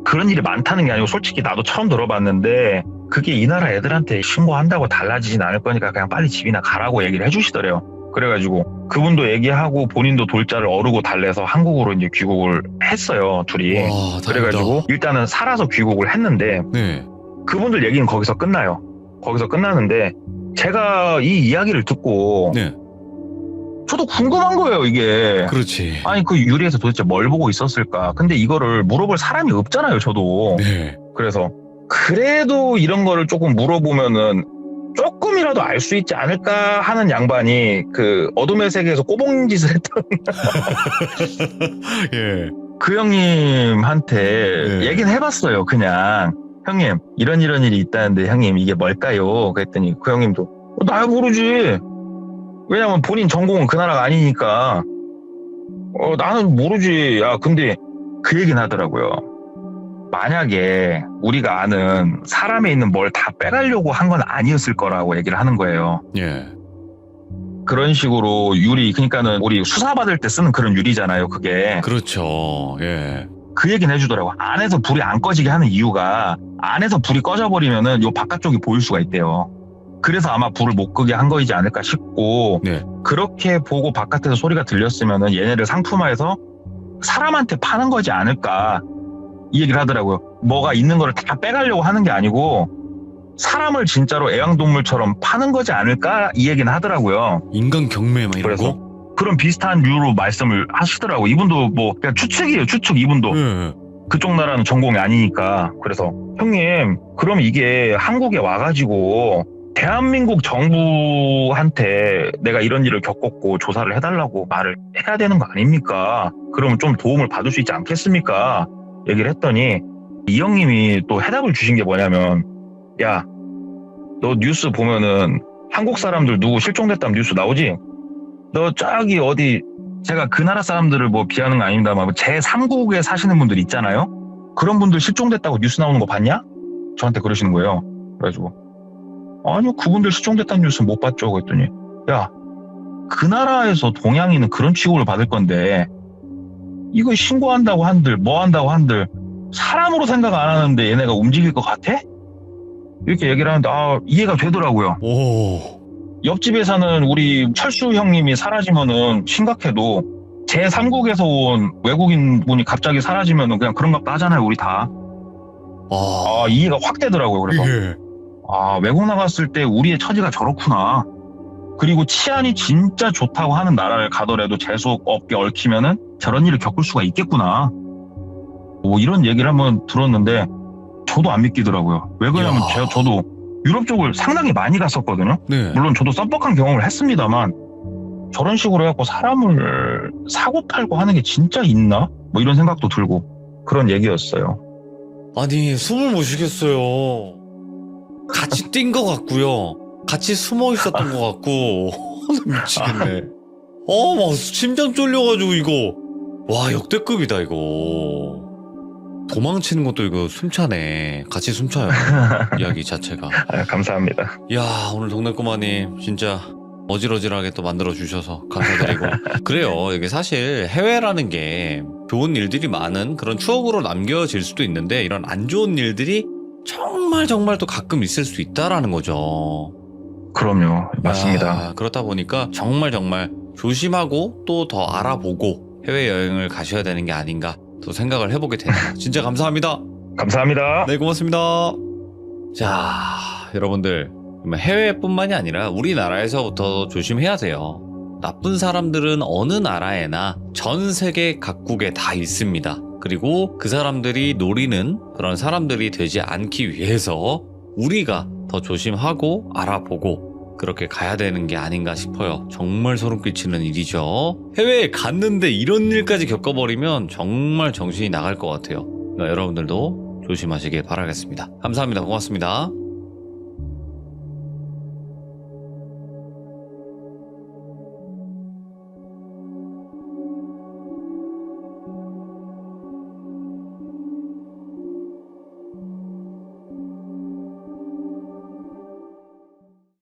그런 일이 많다는 게 아니고 솔직히 나도 처음 들어봤는데 그게 이 나라 애들한테 신고한다고 달라지진 않을 거니까 그냥 빨리 집이나 가라고 얘기를 해주시더래요. 그래가지고 그분도 얘기하고 본인도 돌자를 어르고 달래서 한국으로 이제 귀국을 했어요, 둘이. 와, 그래가지고 일단은 살아서 귀국을 했는데 네. 그분들 얘기는 거기서 끝나요. 거기서 끝나는데 제가 이 이야기를 듣고 네. 저도 궁금한 거예요, 이게. 그렇지. 아니 그 유리에서 도대체 뭘 보고 있었을까? 근데 이거를 물어볼 사람이 없잖아요, 저도. 네. 그래서 그래도 이런 거를 조금 물어보면은 조금이라도 알 수 있지 않을까 하는 양반이 그 어둠의 세계에서 꼬봉짓을 했던 예. 그 형님한테 네. 얘기는 해봤어요. 그냥 형님 이런 일이 있다는데 형님 이게 뭘까요? 그랬더니 그 형님도 나야 모르지. 왜냐면 본인 전공은 그 나라가 아니니까 나는 모르지. 야 근데 그 얘기는 하더라고요. 만약에 우리가 아는 사람에 있는 뭘 다 빼가려고 한 건 아니었을 거라고 얘기를 하는 거예요. 예. 그런 식으로 유리, 그러니까는 우리 수사받을 때 쓰는 그런 유리잖아요, 그게. 그렇죠. 예. 그 얘기는 해주더라고. 안에서 불이 안 꺼지게 하는 이유가 안에서 불이 꺼져버리면은 요 바깥쪽이 보일 수가 있대요. 그래서 아마 불을 못 끄게 한 거이지 않을까 싶고 네. 그렇게 보고 바깥에서 소리가 들렸으면은 얘네를 상품화해서 사람한테 파는 거지 않을까 이 얘기를 하더라고요. 뭐가 있는 거를 다 빼가려고 하는 게 아니고 사람을 진짜로 애완동물처럼 파는 거지 않을까 이 얘기는 하더라고요. 인간 경매 막 이런 그래서 거? 그런 비슷한 류로 말씀을 하시더라고. 이분도 뭐 그냥 추측이에요. 추측. 이분도 예. 그쪽 나라는 전공이 아니니까. 그래서 형님 그럼 이게 한국에 와가지고 대한민국 정부한테 내가 이런 일을 겪었고 조사를 해달라고 말을 해야 되는 거 아닙니까? 그러면 좀 도움을 받을 수 있지 않겠습니까? 얘기를 했더니 이 형님이 또 해답을 주신 게 뭐냐면 야, 너 뉴스 보면은 한국 사람들 누구 실종됐다는 뉴스 나오지? 너 저기 어디 제가 그 나라 사람들을 뭐 비하는 거 아닙니다만 제3국에 사시는 분들 있잖아요? 그런 분들 실종됐다고 뉴스 나오는 거 봤냐? 저한테 그러시는 거예요. 그래가지고 아니요 그분들 실종됐다는 뉴스 못 봤죠. 그랬더니 야, 그 나라에서 동양인은 그런 취급을 받을 건데 이거 신고한다고 한들 뭐 한다고 한들 사람으로 생각 안 하는데 얘네가 움직일 것 같아? 이렇게 얘기를 하는데 이해가 되더라고요. 오. 옆집에 사는 우리 철수 형님이 사라지면은 심각해도 제3국에서 온 외국인 분이 갑자기 사라지면은 그냥 그런가 하잖아요, 우리 다. 이해가 확 되더라고요. 그래서 예. 외국 나갔을 때 우리의 처지가 저렇구나. 그리고 치안이 진짜 좋다고 하는 나라를 가더라도 재수없게 얽히면은 저런 일을 겪을 수가 있겠구나. 뭐 이런 얘기를 한번 들었는데 저도 안 믿기더라고요. 왜 그러냐면 저도 유럽 쪽을 상당히 많이 갔었거든요. 네. 물론 저도 썸뻑한 경험을 했습니다만 저런 식으로 해갖고 사람을 사고 팔고 하는 게 진짜 있나? 뭐 이런 생각도 들고 그런 얘기였어요. 아니 숨을 못 쉬겠어요. 같이 뛴 것 같고요. 같이 숨어 있었던 것 같고 미치겠네. 막 심장 쫄려가지고 이거 와 역대급이다 이거. 도망치는 것도 이거 숨차네. 같이 숨차요. 이야기 자체가. 감사합니다. 야 오늘 동네꼬마님 진짜 어질어질하게 또 만들어 주셔서 감사드리고 그래요. 이게 사실 해외라는 게 좋은 일들이 많은 그런 추억으로 남겨질 수도 있는데 이런 안 좋은 일들이 정말 또 가끔 있을 수 있다라는 거죠. 그럼요. 맞습니다. 그렇다 보니까 정말 조심하고 또 더 알아보고 해외여행을 가셔야 되는 게 아닌가 또 생각을 해보게 되네요. 진짜 감사합니다. 감사합니다. 네, 고맙습니다. 자, 여러분들 해외뿐만이 아니라 우리나라에서부터 조심해야 돼요. 나쁜 사람들은 어느 나라에나 전 세계 각국에 다 있습니다. 그리고 그 사람들이 노리는 그런 사람들이 되지 않기 위해서 우리가 더 조심하고 알아보고 그렇게 가야 되는 게 아닌가 싶어요. 정말 소름 끼치는 일이죠. 해외에 갔는데 이런 일까지 겪어버리면 정말 정신이 나갈 것 같아요. 그러니까 여러분들도 조심하시길 바라겠습니다. 감사합니다. 고맙습니다.